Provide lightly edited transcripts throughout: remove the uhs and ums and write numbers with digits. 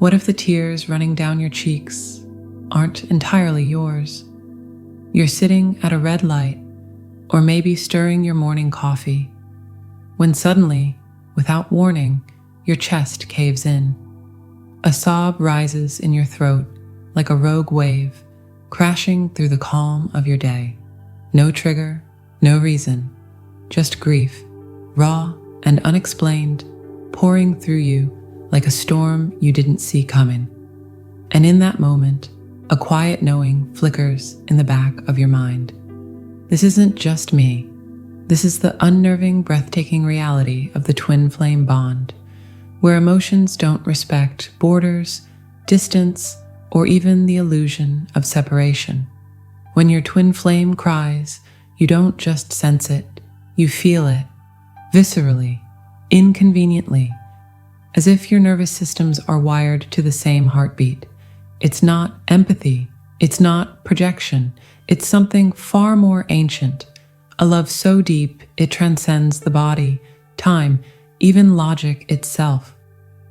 What if the tears running down your cheeks aren't entirely yours? You're sitting at a red light, or maybe stirring your morning coffee, when suddenly, without warning, your chest caves in. A sob rises in your throat like a rogue wave, crashing through the calm of your day. No trigger, no reason, just grief, raw and unexplained, pouring through you like a storm you didn't see coming. And in that moment, a quiet knowing flickers in the back of your mind. This isn't just me. This is the unnerving, breathtaking reality of the twin flame bond, where emotions don't respect borders, distance, or even the illusion of separation. When your twin flame cries, you don't just sense it, you feel it, viscerally, inconveniently, as if your nervous systems are wired to the same heartbeat. It's not empathy, it's not projection, it's something far more ancient, a love so deep it transcends the body, time, even logic itself.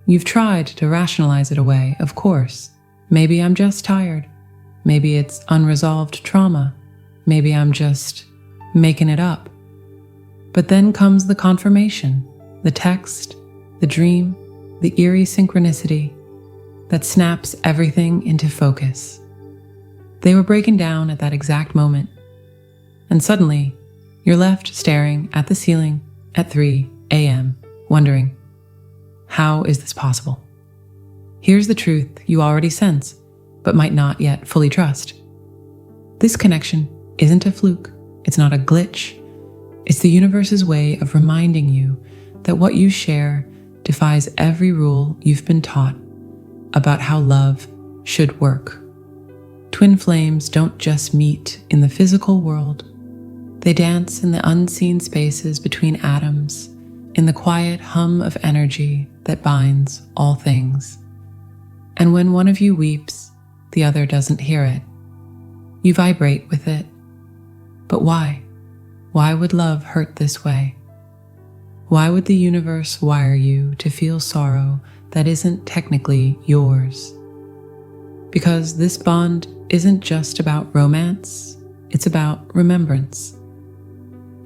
You've tried to rationalize it away, of course. Maybe I'm just tired. Maybe it's unresolved trauma. Maybe I'm just making it up. But then comes the confirmation, the text, the dream, the eerie synchronicity that snaps everything into focus. They were breaking down at that exact moment, and suddenly you're left staring at the ceiling at 3 a.m., wondering, how is this possible? Here's the truth you already sense, but might not yet fully trust. This connection isn't a fluke, it's not a glitch. It's the universe's way of reminding you that what you share defies every rule you've been taught about how love should work. Twin flames don't just meet in the physical world. They dance in the unseen spaces between atoms, in the quiet hum of energy that binds all things. And when one of you weeps, the other doesn't hear it. You vibrate with it. But why? Why would love hurt this way? Why would the universe wire you to feel sorrow that isn't technically yours? Because this bond isn't just about romance, it's about remembrance.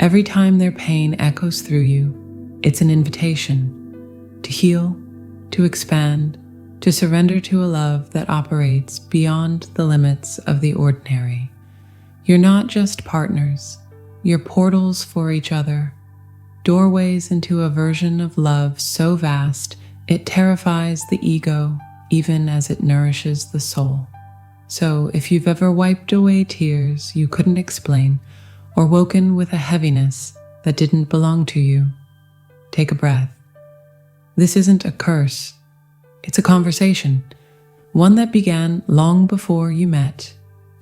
Every time their pain echoes through you, it's an invitation to heal, to expand, to surrender to a love that operates beyond the limits of the ordinary. You're not just partners, you're portals for each other, doorways into a version of love so vast it terrifies the ego even as it nourishes the soul. So if you've ever wiped away tears you couldn't explain, or woken with a heaviness that didn't belong to you, take a breath. This isn't a curse, it's a conversation, one that began long before you met,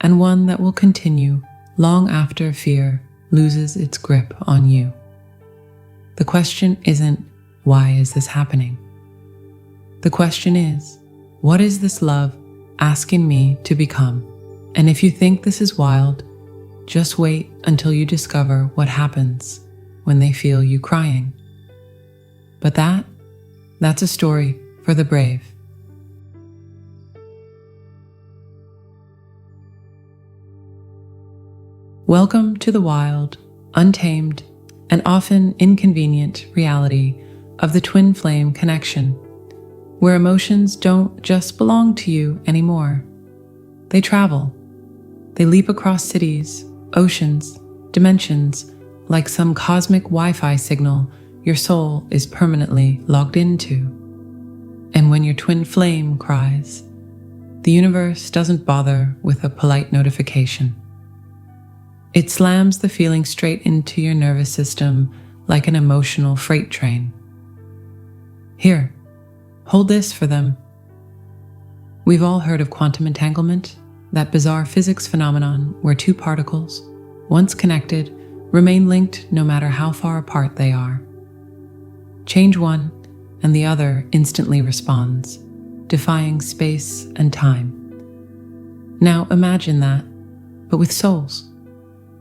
and one that will continue long after fear loses its grip on you. The question isn't, why is this happening? The question is, what is this love asking me to become? And if you think this is wild, just wait until you discover what happens when they feel you crying. But that's a story for the brave. Welcome to the wild, untamed, and often inconvenient reality of the twin flame connection, where emotions don't just belong to you anymore. They travel. They leap across cities, oceans, dimensions, like some cosmic Wi-Fi signal your soul is permanently logged into. And when your twin flame cries, the universe doesn't bother with a polite notification. It slams the feeling straight into your nervous system like an emotional freight train. Here, hold this for them. We've all heard of quantum entanglement, that bizarre physics phenomenon where two particles, once connected, remain linked no matter how far apart they are. Change one, and the other instantly responds, defying space and time. Now imagine that, but with souls.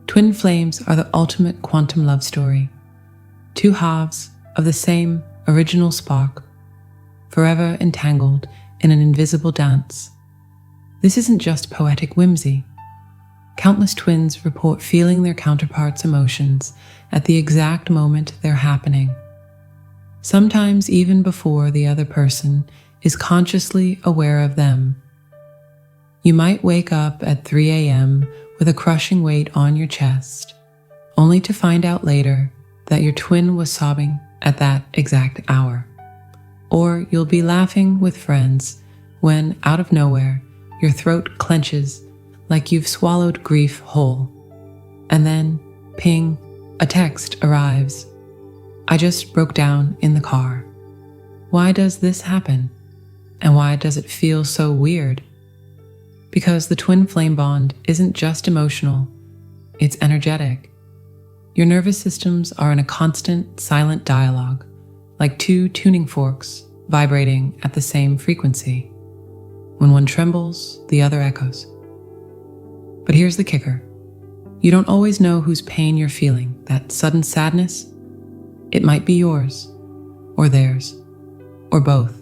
Twin flames are the ultimate quantum love story. Two halves of the same original spark, forever entangled in an invisible dance. This isn't just poetic whimsy. Countless twins report feeling their counterparts' emotions at the exact moment they're happening, sometimes even before the other person is consciously aware of them. You might wake up at 3 a.m. with a crushing weight on your chest, only to find out later that your twin was sobbing at that exact hour. Or you'll be laughing with friends when, out of nowhere, your throat clenches like you've swallowed grief whole. And then, ping, a text arrives. I just broke down in the car. Why does this happen? And why does it feel so weird? Because the twin flame bond isn't just emotional, it's energetic. Your nervous systems are in a constant, silent dialogue, like two tuning forks vibrating at the same frequency. When one trembles, the other echoes. But here's the kicker. You don't always know whose pain you're feeling, that sudden sadness. It might be yours, or theirs, or both.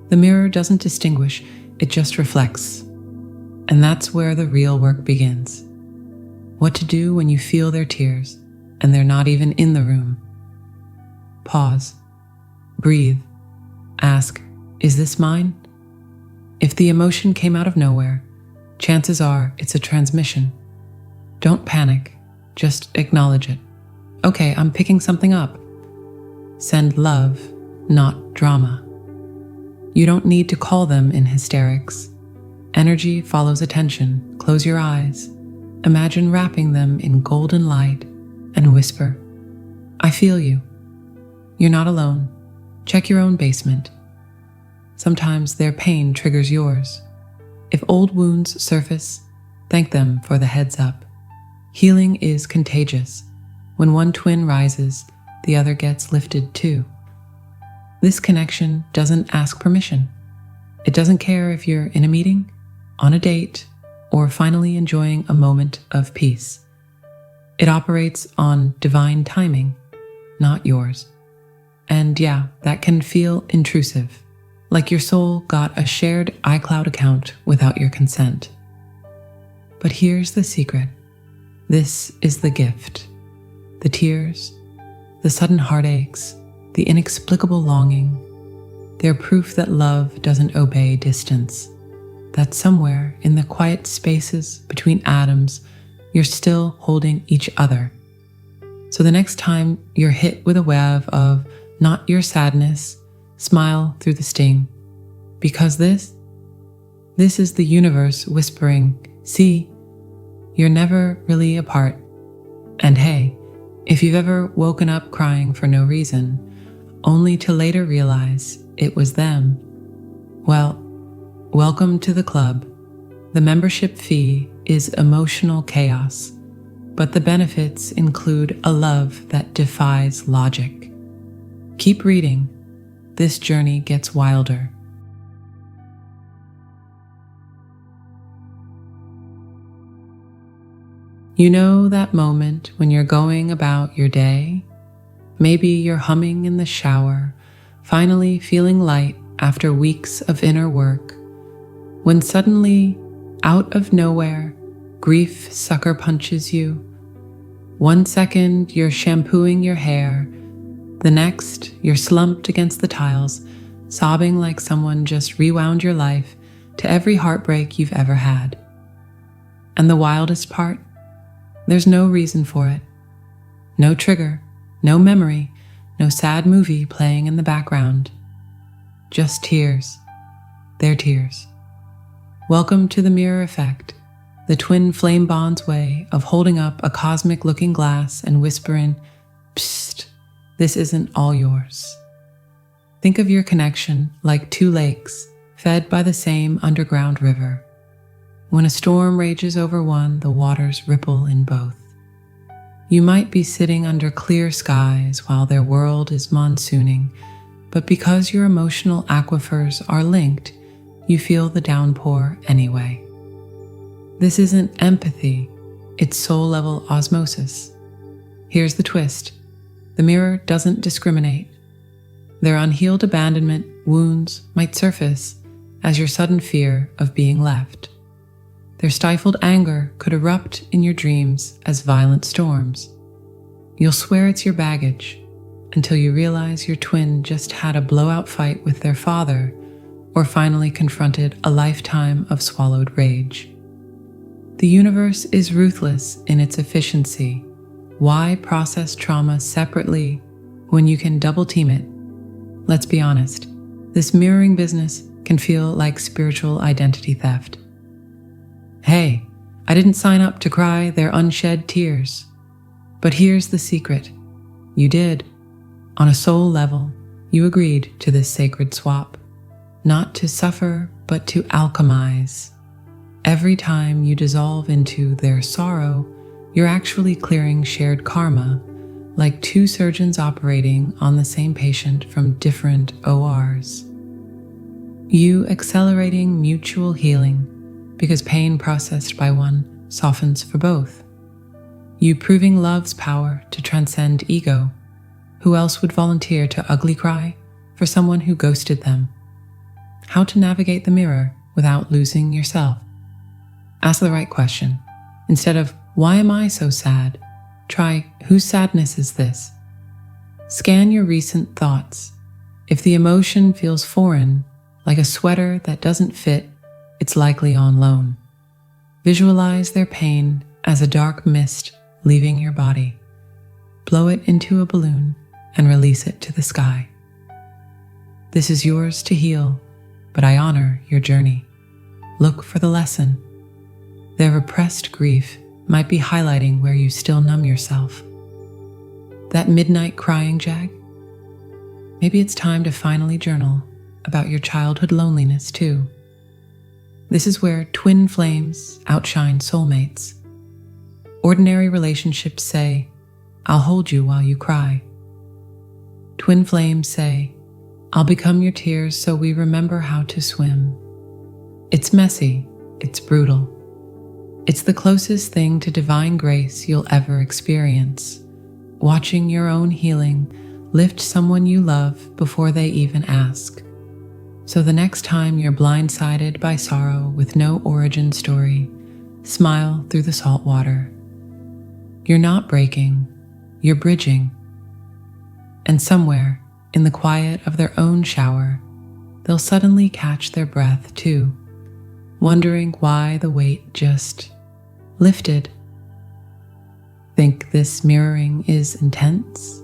The mirror doesn't distinguish, it just reflects. And that's where the real work begins. What to do when you feel their tears and they're not even in the room. Pause. Breathe. Ask, is this mine? If the emotion came out of nowhere, chances are it's a transmission. Don't panic, just acknowledge it. Okay, I'm picking something up. Send love, not drama. You don't need to call them in hysterics. Energy follows attention. Close your eyes. Imagine wrapping them in golden light and whisper, I feel you. You're not alone. Check your own basement. Sometimes their pain triggers yours. If old wounds surface, thank them for the heads up. Healing is contagious. When one twin rises, the other gets lifted too. This connection doesn't ask permission. It doesn't care if you're in a meeting, on a date, or finally enjoying a moment of peace. It operates on divine timing, not yours. And yeah, that can feel intrusive, like your soul got a shared iCloud account without your consent. But here's the secret. This is the gift. The tears, the sudden heartaches, the inexplicable longing, they're proof that love doesn't obey distance, that somewhere in the quiet spaces between atoms, you're still holding each other. So the next time you're hit with a wave of not your sadness, smile through the sting, because this is the universe whispering, see, you're never really apart. And hey, if you've ever woken up crying for no reason, only to later realize it was them, well, welcome to the club. The membership fee is emotional chaos, but the benefits include a love that defies logic. Keep reading. This journey gets wilder. You know that moment when you're going about your day? Maybe you're humming in the shower, finally feeling light after weeks of inner work, when suddenly, out of nowhere, grief sucker punches you. 1 second, you're shampooing your hair. The next, you're slumped against the tiles, sobbing like someone just rewound your life to every heartbreak you've ever had. And the wildest part? There's no reason for it. No trigger, no memory, no sad movie playing in the background. Just tears. Their tears. Welcome to the mirror effect, the twin flame bond's way of holding up a cosmic looking glass and whispering, psst, this isn't all yours. Think of your connection like two lakes fed by the same underground river. When a storm rages over one, the waters ripple in both. You might be sitting under clear skies while their world is monsooning, but because your emotional aquifers are linked, you feel the downpour anyway. This isn't empathy, it's soul-level osmosis. Here's the twist. The mirror doesn't discriminate. Their unhealed abandonment wounds might surface, as your sudden fear of being left. Their stifled anger could erupt in your dreams as violent storms. You'll swear it's your baggage until you realize your twin just had a blowout fight with their father or finally confronted a lifetime of swallowed rage. The universe is ruthless in its efficiency. Why process trauma separately when you can double team it? Let's be honest, this mirroring business can feel like spiritual identity theft. Hey, I didn't sign up to cry their unshed tears. But here's the secret. You did. On a soul level, you agreed to this sacred swap. Not to suffer, but to alchemize. Every time you dissolve into their sorrow, you're actually clearing shared karma, like two surgeons operating on the same patient from different ORs. You accelerating mutual healing because pain processed by one softens for both. You proving love's power to transcend ego. Who else would volunteer to ugly cry for someone who ghosted them? How to navigate the mirror without losing yourself? Ask the right question. Instead of, why am I so sad? Try, whose sadness is this? Scan your recent thoughts. If the emotion feels foreign, like a sweater that doesn't fit, it's likely on loan. Visualize their pain as a dark mist leaving your body. Blow it into a balloon and release it to the sky. This is yours to heal, but I honor your journey. Look for the lesson. Their repressed grief might be highlighting where you still numb yourself. That midnight crying jag? Maybe it's time to finally journal about your childhood loneliness too. This is where twin flames outshine soulmates. Ordinary relationships say, I'll hold you while you cry. Twin flames say, I'll become your tears so we remember how to swim. It's messy, it's brutal. It's the closest thing to divine grace you'll ever experience, watching your own healing lift someone you love before they even ask. So the next time you're blindsided by sorrow with no origin story, smile through the salt water. You're not breaking, you're bridging. And somewhere, in the quiet of their own shower, they'll suddenly catch their breath too, wondering why the weight just lifted. Think this mirroring is intense?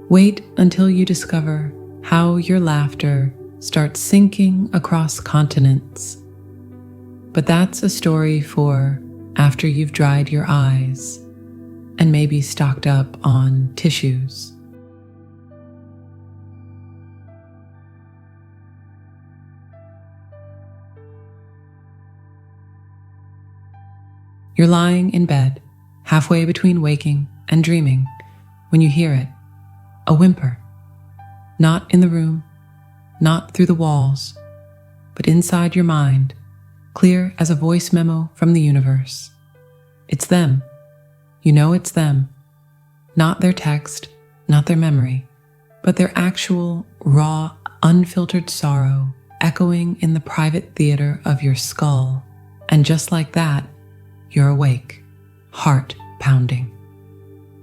Wait until you discover how your laughter starts sinking across continents. But that's a story for after you've dried your eyes and maybe stocked up on tissues. You're lying in bed, halfway between waking and dreaming, when you hear it, a whimper. Not in the room, not through the walls, but inside your mind, clear as a voice memo from the universe. It's them. You know it's them. Not their text, not their memory, but their actual, raw, unfiltered sorrow echoing in the private theater of your skull. And just like that, you're awake, heart pounding.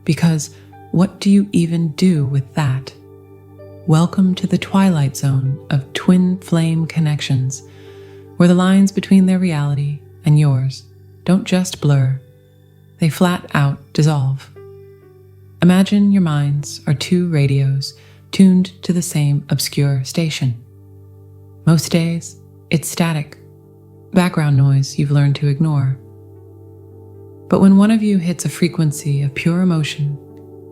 Because what do you even do with that? Welcome to the twilight zone of twin flame connections, where the lines between their reality and yours don't just blur, they flat out dissolve. Imagine your minds are two radios tuned to the same obscure station. Most days, it's static, background noise you've learned to ignore. But when one of you hits a frequency of pure emotion,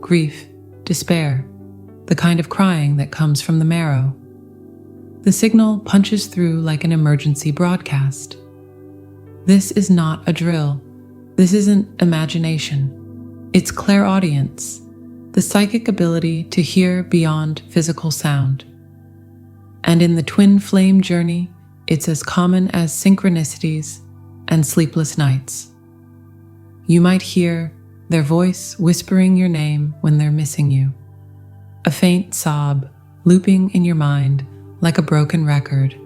grief, despair, the kind of crying that comes from the marrow, the signal punches through like an emergency broadcast. This is not a drill. This isn't imagination. It's clairaudience, the psychic ability to hear beyond physical sound. And in the twin flame journey, it's as common as synchronicities and sleepless nights. You might hear their voice whispering your name when they're missing you, a faint sob looping in your mind like a broken record,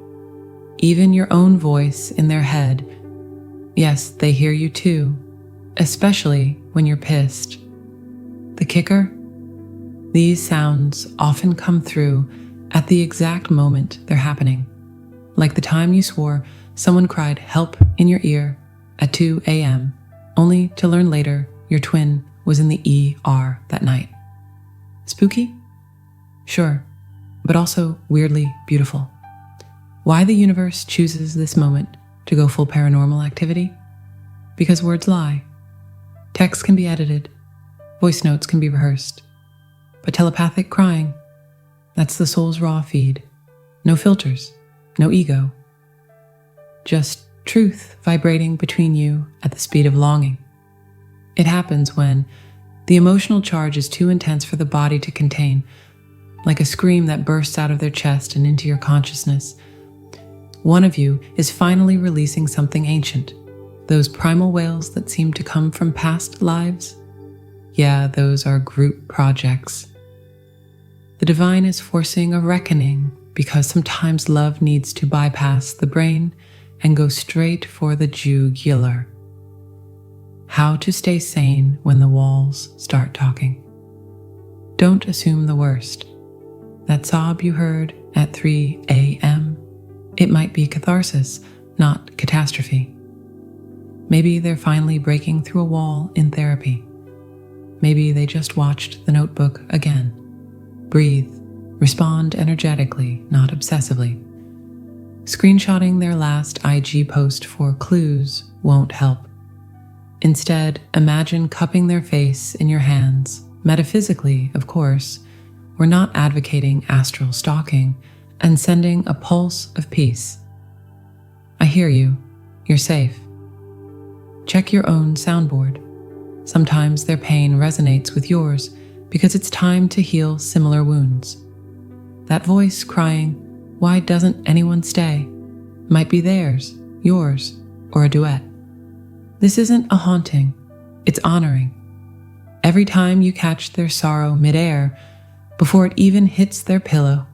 even your own voice in their head. Yes, they hear you too, especially when you're pissed. The kicker? These sounds often come through at the exact moment they're happening, like the time you swore someone cried help in your ear at 2 a.m., only to learn later your twin was in the ER that night. Spooky? Sure, but also weirdly beautiful. Why the universe chooses this moment to go full paranormal activity? Because words lie. Text can be edited, voice notes can be rehearsed, but telepathic crying, that's the soul's raw feed. No filters, no ego. Just truth vibrating between you at the speed of longing. It happens when the emotional charge is too intense for the body to contain, like a scream that bursts out of their chest and into your consciousness. One of you is finally releasing something ancient, those primal wails that seem to come from past lives. Yeah, those are group projects. The divine is forcing a reckoning because sometimes love needs to bypass the brain and go straight for the jugular. How to stay sane when the walls start talking. Don't assume the worst. That sob you heard at 3 a.m., it might be catharsis, not catastrophe. Maybe they're finally breaking through a wall in therapy. Maybe they just watched The Notebook again. Breathe, respond energetically, not obsessively. Screenshotting their last IG post for clues won't help. Instead, imagine cupping their face in your hands. Metaphysically, of course, we're not advocating astral stalking and sending a pulse of peace. I hear you. You're safe. Check your own soundboard. Sometimes their pain resonates with yours because it's time to heal similar wounds. That voice crying, "Why doesn't anyone stay?" might be theirs, yours, or a duet. This isn't a haunting, it's honoring. Every time you catch their sorrow midair, before it even hits their pillow,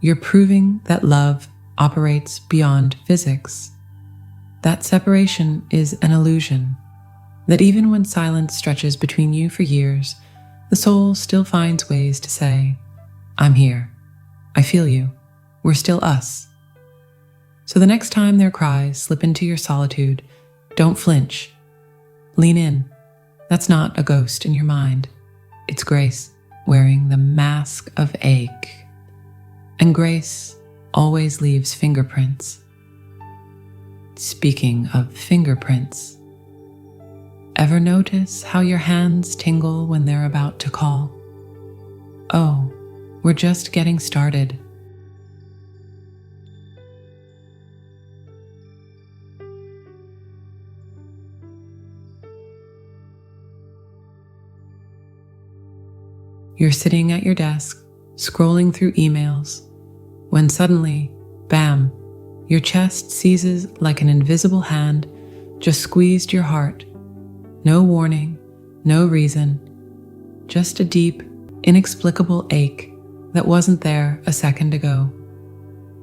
you're proving that love operates beyond physics. That separation is an illusion, that even when silence stretches between you for years, the soul still finds ways to say, "I'm here. I feel you. We're still us." So the next time their cries slip into your solitude, don't flinch. Lean in. That's not a ghost in your mind. It's grace wearing the mask of ache. And grace always leaves fingerprints. Speaking of fingerprints, ever notice how your hands tingle when they're about to call? Oh, we're just getting started. You're sitting at your desk, scrolling through emails, when suddenly, bam, your chest seizes like an invisible hand just squeezed your heart. No warning, no reason, just a deep, inexplicable ache that wasn't there a second ago.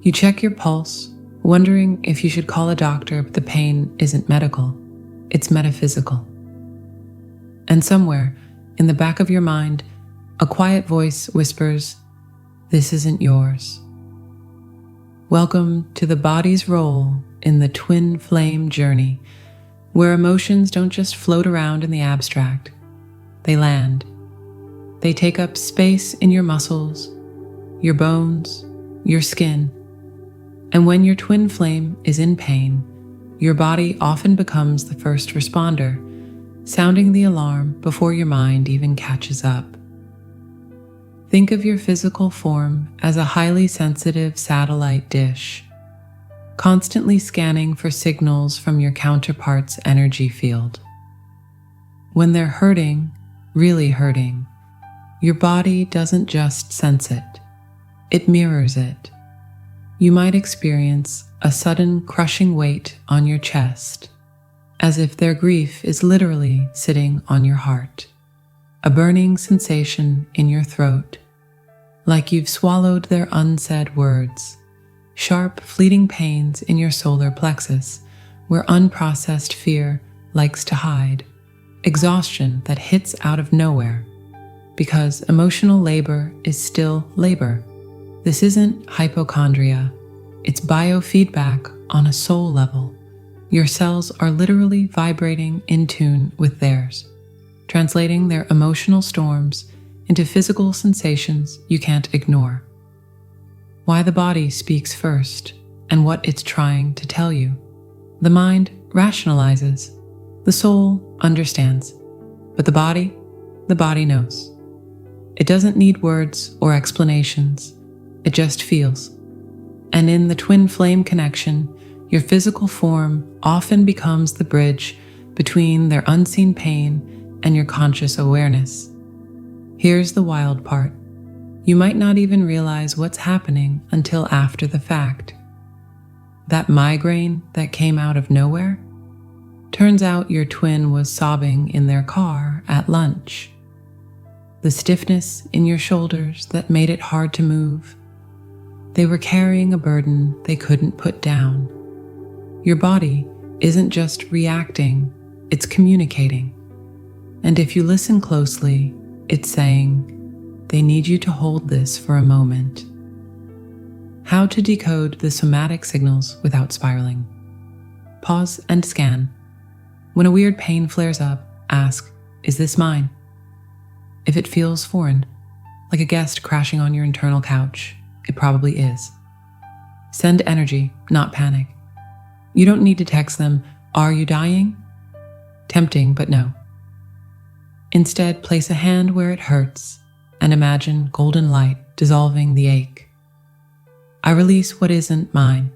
You check your pulse, wondering if you should call a doctor, but the pain isn't medical, it's metaphysical. And somewhere, in the back of your mind, a quiet voice whispers, "This isn't yours." Welcome to the body's role in the twin flame journey, where emotions don't just float around in the abstract. They land. They take up space in your muscles, your bones, your skin. And when your twin flame is in pain, your body often becomes the first responder, sounding the alarm before your mind even catches up. Think of your physical form as a highly sensitive satellite dish, constantly scanning for signals from your counterpart's energy field. When they're hurting, really hurting, your body doesn't just sense it, it mirrors it. You might experience a sudden crushing weight on your chest, as if their grief is literally sitting on your heart. A burning sensation in your throat, like you've swallowed their unsaid words, sharp, fleeting pains in your solar plexus, where unprocessed fear likes to hide, exhaustion that hits out of nowhere, because emotional labor is still labor. This isn't hypochondria, it's biofeedback on a soul level. Your cells are literally vibrating in tune with theirs, translating their emotional storms into physical sensations you can't ignore. Why the body speaks first and what it's trying to tell you. The mind rationalizes, the soul understands, but the body knows. It doesn't need words or explanations, it just feels. And in the twin flame connection, your physical form often becomes the bridge between their unseen pain and your conscious awareness. Here's the wild part. You might not even realize what's happening until after the fact. That migraine that came out of nowhere? Turns out your twin was sobbing in their car at lunch. The stiffness in your shoulders that made it hard to move. They were carrying a burden they couldn't put down. Your body isn't just reacting, it's communicating. And if you listen closely, it's saying, they need you to hold this for a moment. How to decode the somatic signals without spiraling. Pause and scan. When a weird pain flares up, ask, is this mine? If it feels foreign, like a guest crashing on your internal couch, it probably is. Send energy, not panic. You don't need to text them, are you dying? Tempting, but no. Instead, place a hand where it hurts and imagine golden light dissolving the ache. I release what isn't mine.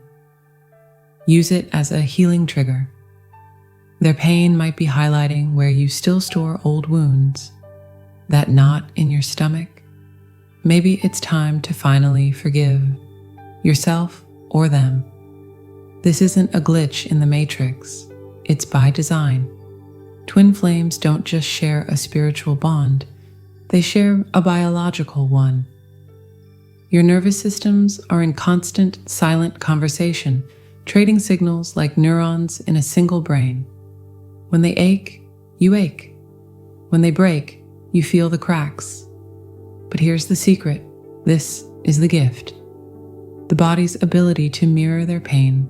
Use it as a healing trigger. Their pain might be highlighting where you still store old wounds. That knot in your stomach. Maybe it's time to finally forgive yourself or them. This isn't a glitch in the matrix, it's by design. Twin flames don't just share a spiritual bond, they share a biological one. Your nervous systems are in constant, silent conversation, trading signals like neurons in a single brain. When they ache, you ache. When they break, you feel the cracks. But here's the secret. This is the gift. The body's ability to mirror their pain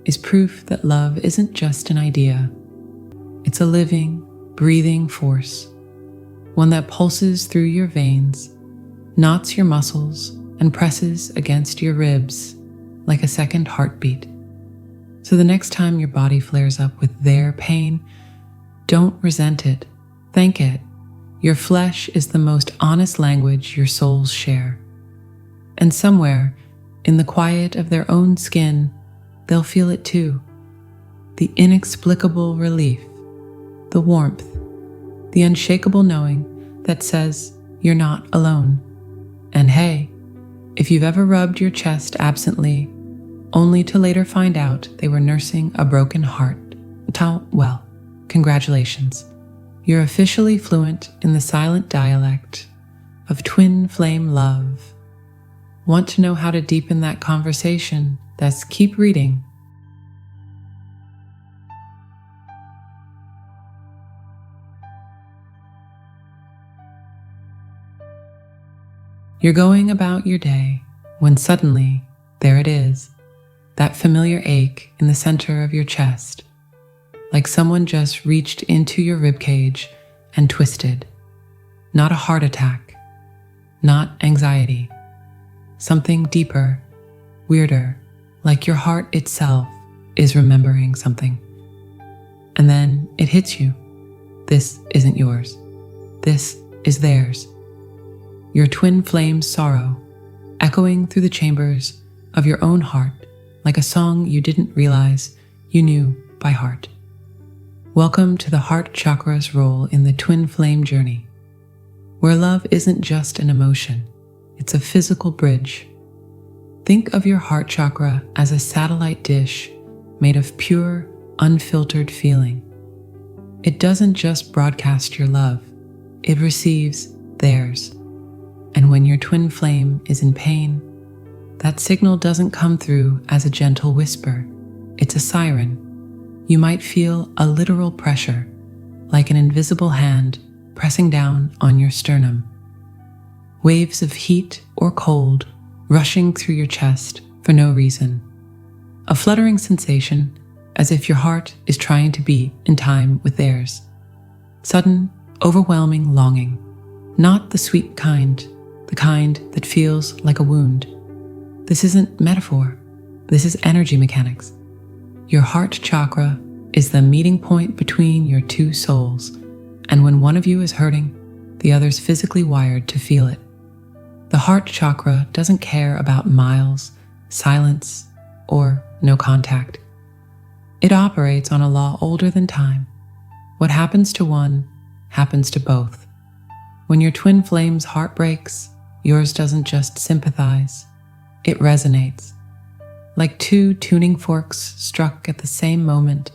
is proof that love isn't just an idea. It's a living, breathing force, one that pulses through your veins, knots your muscles, and presses against your ribs like a second heartbeat. So the next time your body flares up with their pain, don't resent it, thank it. Your flesh is the most honest language your souls share. And somewhere, in the quiet of their own skin, they'll feel it too. The inexplicable relief, the warmth, the unshakable knowing that says you're not alone. And hey, if you've ever rubbed your chest absently, only to later find out they were nursing a broken heart, well, congratulations. You're officially fluent in the silent dialect of twin flame love. Want to know how to deepen that conversation? Thus, keep reading. You're going about your day when suddenly, there it is, that familiar ache in the center of your chest, like someone just reached into your ribcage and twisted. Not a heart attack, not anxiety, something deeper, weirder, like your heart itself is remembering something. And then it hits you. This isn't yours. This is theirs. Your twin flame sorrow, echoing through the chambers of your own heart like a song you didn't realize you knew by heart. Welcome to the heart chakra's role in the twin flame journey, where love isn't just an emotion, it's a physical bridge. Think of your heart chakra as a satellite dish made of pure, unfiltered feeling. It doesn't just broadcast your love, it receives theirs. And when your twin flame is in pain, that signal doesn't come through as a gentle whisper. It's a siren. You might feel a literal pressure, like an invisible hand pressing down on your sternum. Waves of heat or cold rushing through your chest for no reason. A fluttering sensation, as if your heart is trying to beat in time with theirs. Sudden, overwhelming longing. Not the sweet kind, the kind that feels like a wound. This isn't metaphor. This is energy mechanics. Your heart chakra is the meeting point between your two souls, and when one of you is hurting, the other's physically wired to feel it. The heart chakra doesn't care about miles, silence, or no contact. It operates on a law older than time. What happens to one happens to both. When your twin flame's heart breaks, yours doesn't just sympathize, it resonates. Like two tuning forks struck at the same moment,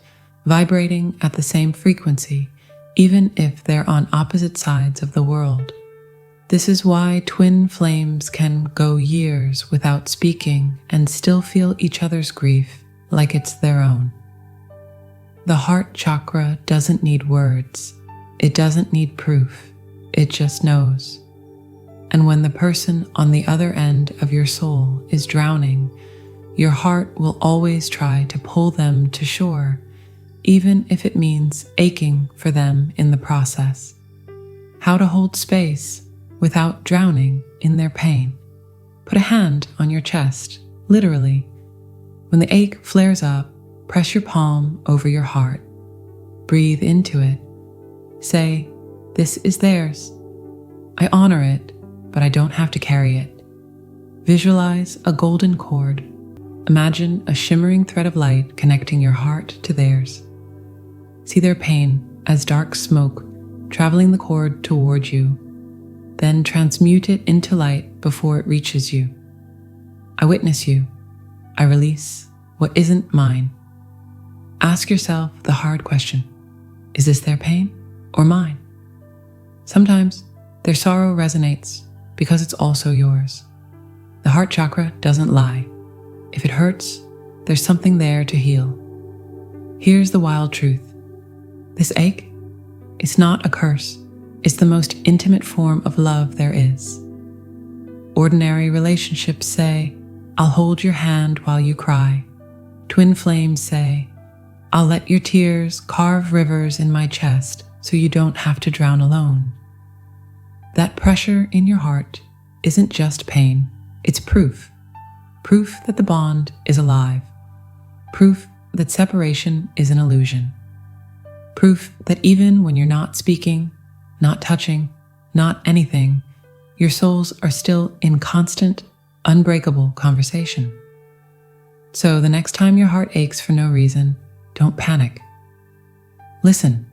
vibrating at the same frequency, even if they're on opposite sides of the world. This is why twin flames can go years without speaking and still feel each other's grief like it's their own. The heart chakra doesn't need words. It doesn't need proof. It just knows. And when the person on the other end of your soul is drowning, your heart will always try to pull them to shore, even if it means aching for them in the process. How to hold space without drowning in their pain. Put a hand on your chest, literally. When the ache flares up, press your palm over your heart. Breathe into it. Say, "This is theirs. I honor it, but I don't have to carry it." Visualize a golden cord. Imagine a shimmering thread of light connecting your heart to theirs. See their pain as dark smoke traveling the cord toward you, then transmute it into light before it reaches you. I witness you. I release what isn't mine. Ask yourself the hard question: is this their pain or mine? Sometimes their sorrow resonates because it's also yours. The heart chakra doesn't lie. If it hurts, there's something there to heal. Here's the wild truth. This ache, it's not a curse. It's the most intimate form of love there is. Ordinary relationships say, "I'll hold your hand while you cry." Twin flames say, "I'll let your tears carve rivers in my chest so you don't have to drown alone." That pressure in your heart isn't just pain, it's proof. Proof that the bond is alive. Proof that separation is an illusion. Proof that even when you're not speaking, not touching, not anything, your souls are still in constant, unbreakable conversation. So the next time your heart aches for no reason, don't panic. Listen,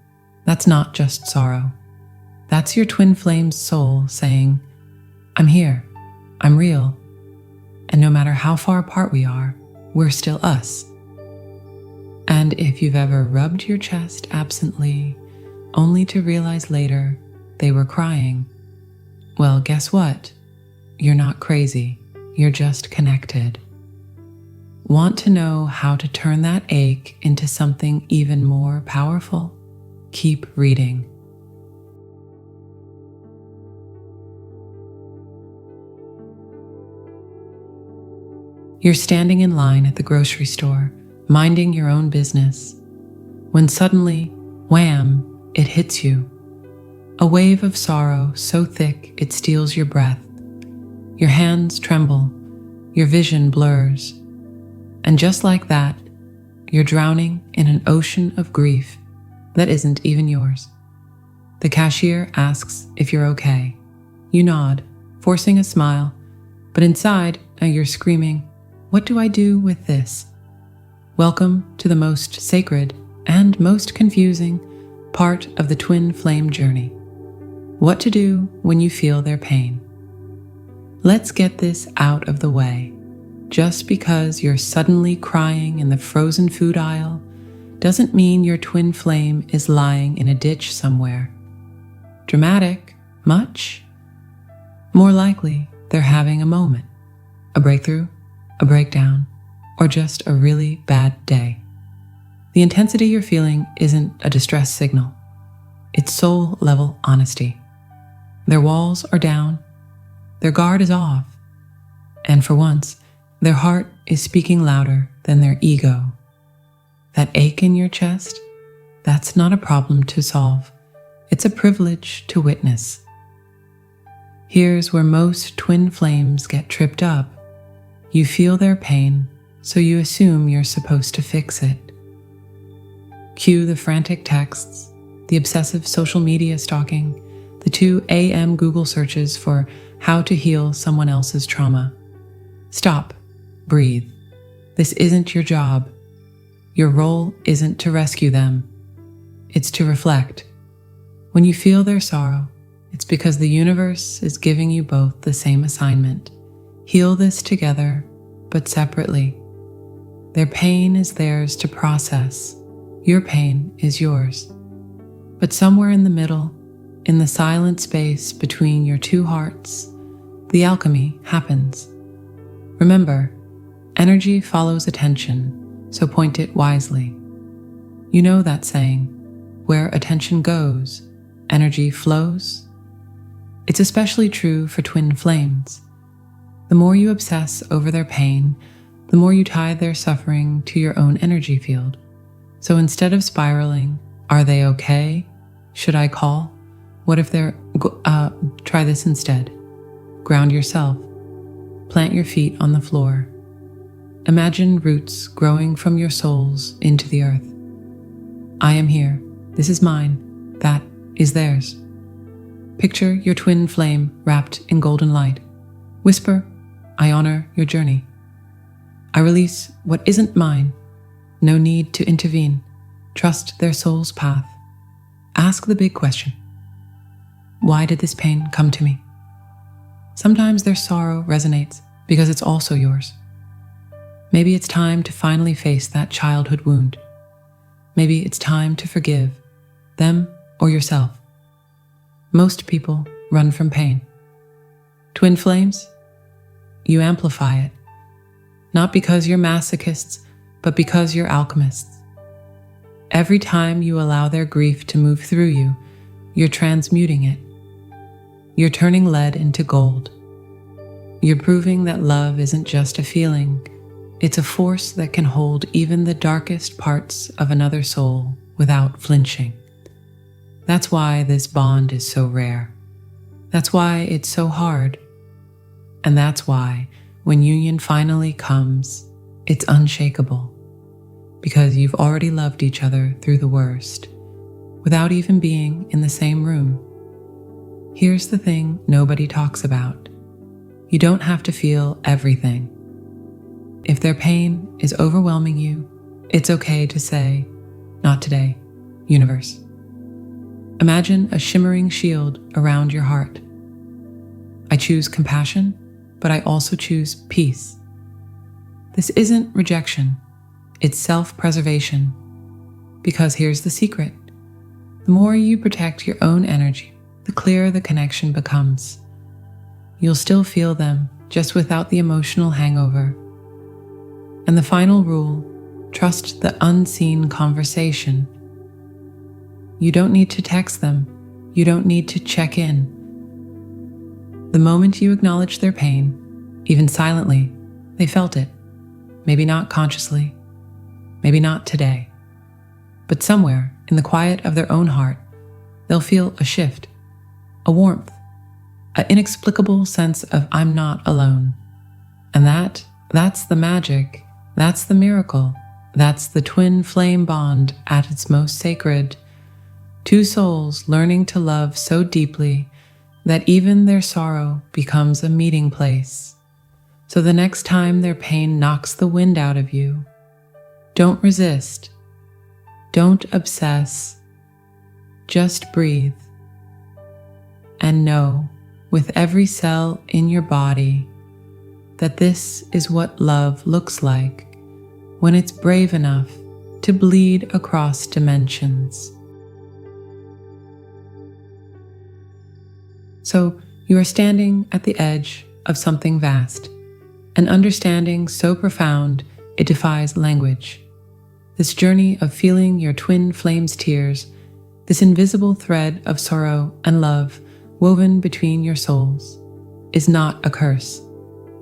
that's not just sorrow. That's your twin flame's soul saying, "I'm here, I'm real, and no matter how far apart we are, we're still us." And if you've ever rubbed your chest absently, only to realize later they were crying, well, guess what? You're not crazy, you're just connected. Want to know how to turn that ache into something even more powerful? Keep reading. You're standing in line at the grocery store, minding your own business, when suddenly, wham, it hits you. A wave of sorrow so thick it steals your breath. Your hands tremble, your vision blurs, and just like that, you're drowning in an ocean of grief that isn't even yours. The cashier asks if you're okay. You nod, forcing a smile, but inside, you're screaming, "What do I do with this?" Welcome to the most sacred and most confusing part of the twin flame journey. What to do when you feel their pain. Let's get this out of the way. Just because you're suddenly crying in the frozen food aisle doesn't mean your twin flame is lying in a ditch somewhere. Dramatic? Much? More likely, they're having a moment. A breakthrough? a breakdown, or just a really bad day. The intensity you're feeling isn't a distress signal. It's soul-level honesty. Their walls are down, their guard is off, and for once, their heart is speaking louder than their ego. That ache in your chest, that's not a problem to solve. It's a privilege to witness. Here's where most twin flames get tripped up. You feel their pain, so you assume you're supposed to fix it. Cue the frantic texts, the obsessive social media stalking, the 2 a.m. Google searches for how to heal someone else's trauma. Stop. Breathe. This isn't your job. Your role isn't to rescue them. It's to reflect. When you feel their sorrow, it's because the universe is giving you both the same assignment. Heal this together, but separately. Their pain is theirs to process. Your pain is yours. But somewhere in the middle, in the silent space between your two hearts, the alchemy happens. Remember, energy follows attention, so point it wisely. You know that saying, where attention goes, energy flows. It's especially true for twin flames. The more you obsess over their pain, the more you tie their suffering to your own energy field. So instead of spiraling, are they okay? Should I call? What if they're, try this instead. Ground yourself. Plant your feet on the floor. Imagine roots growing from your souls into the earth. I am here. This is mine. That is theirs. Picture your twin flame wrapped in golden light. Whisper, I honor your journey. I release what isn't mine. No need to intervene. Trust their soul's path. Ask the big question. Why did this pain come to me? Sometimes their sorrow resonates because it's also yours. Maybe it's time to finally face that childhood wound. Maybe it's time to forgive them or yourself. Most people run from pain. Twin flames? You amplify it. Not because you're masochists, but because you're alchemists. Every time you allow their grief to move through you, you're transmuting it. You're turning lead into gold. You're proving that love isn't just a feeling. It's a force that can hold even the darkest parts of another soul without flinching. That's why this bond is so rare. That's why it's so hard. And that's why, when union finally comes, it's unshakable. Because you've already loved each other through the worst, without even being in the same room. Here's the thing nobody talks about. You don't have to feel everything. If their pain is overwhelming you, it's okay to say, not today, universe. Imagine a shimmering shield around your heart. I choose compassion, but I also choose peace. This isn't rejection, it's self-preservation. Because here's the secret. The more you protect your own energy, the clearer the connection becomes. You'll still feel them, just without the emotional hangover. And the final rule, trust the unseen conversation. You don't need to text them. You don't need to check in. The moment you acknowledge their pain, even silently, they felt it. Maybe not consciously, maybe not today, but somewhere in the quiet of their own heart, they'll feel a shift, a warmth, an inexplicable sense of I'm not alone. And that's the magic. That's the miracle. That's the twin flame bond at its most sacred. Two souls learning to love so deeply that even their sorrow becomes a meeting place. So the next time their pain knocks the wind out of you, don't resist. Don't obsess. Just breathe. And know, with every cell in your body, that this is what love looks like when it's brave enough to bleed across dimensions. So you are standing at the edge of something vast. an understanding so profound it defies language. This journey of feeling your twin flame's tears, this invisible thread of sorrow and love woven between your souls, is not a curse.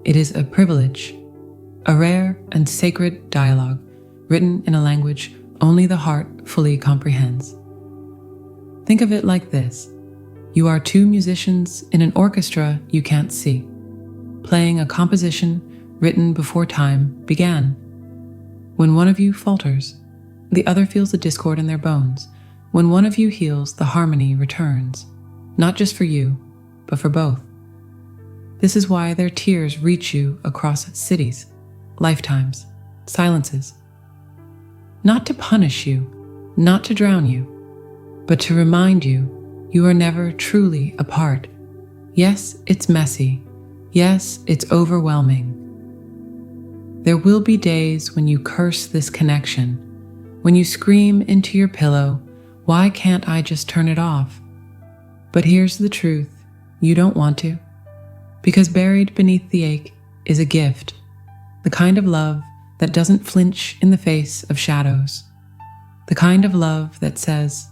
It is a privilege, a rare and sacred dialogue written in a language only the heart fully comprehends. Think of it like this. You are two musicians in an orchestra you can't see, playing a composition written before time began. When one of you falters, the other feels a discord in their bones. When one of you heals, the harmony returns, not just for you, but for both. This is why their tears reach you across cities, lifetimes, silences. Not to punish you, not to drown you, but to remind you you are never truly apart. Yes, it's messy. Yes, it's overwhelming. There will be days when you curse this connection, when you scream into your pillow, "Why can't I just turn it off?" But here's the truth, you don't want to. Because buried beneath the ache is a gift, the kind of love that doesn't flinch in the face of shadows, the kind of love that says,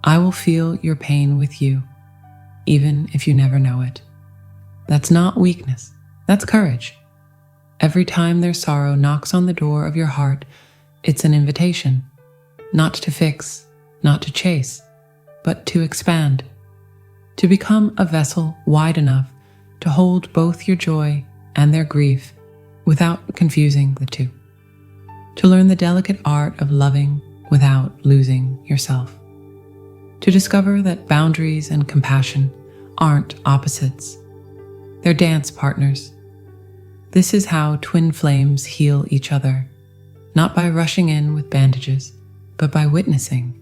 "I will feel your pain with you, even if you never know it." That's not weakness, that's courage. Every time their sorrow knocks on the door of your heart, it's an invitation, not to fix, not to chase, but to expand, to become a vessel wide enough to hold both your joy and their grief without confusing the two, to learn the delicate art of loving without losing yourself, to discover that boundaries and compassion aren't opposites, they're dance partners. This is how twin flames heal each other, not by rushing in with bandages, but by witnessing,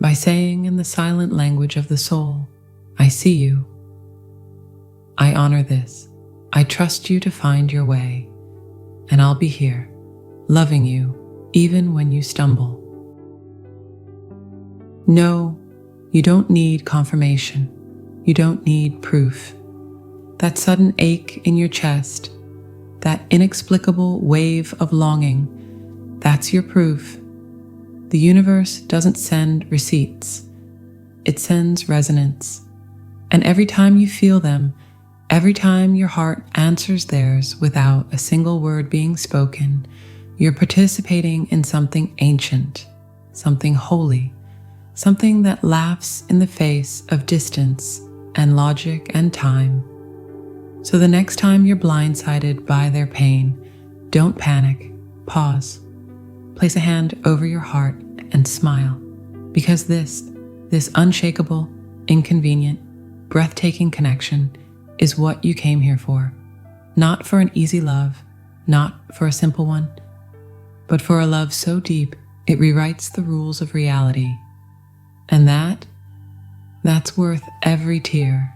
by saying in the silent language of the soul, "I see you. I honor this. I trust you to find your way, and I'll be here, loving you even when you stumble." No, you don't need confirmation. You don't need proof. That sudden ache in your chest, that inexplicable wave of longing, that's your proof. The universe doesn't send receipts. It sends resonance. And every time you feel them, every time your heart answers theirs without a single word being spoken, you're participating in something ancient, something holy, something that laughs in the face of distance and logic and time. So the next time you're blindsided by their pain, don't panic, pause, place a hand over your heart and smile, because this unshakable, inconvenient, breathtaking connection is what you came here for. Not for an easy love, not for a simple one, but for a love so deep it rewrites the rules of reality. And that's worth every tear.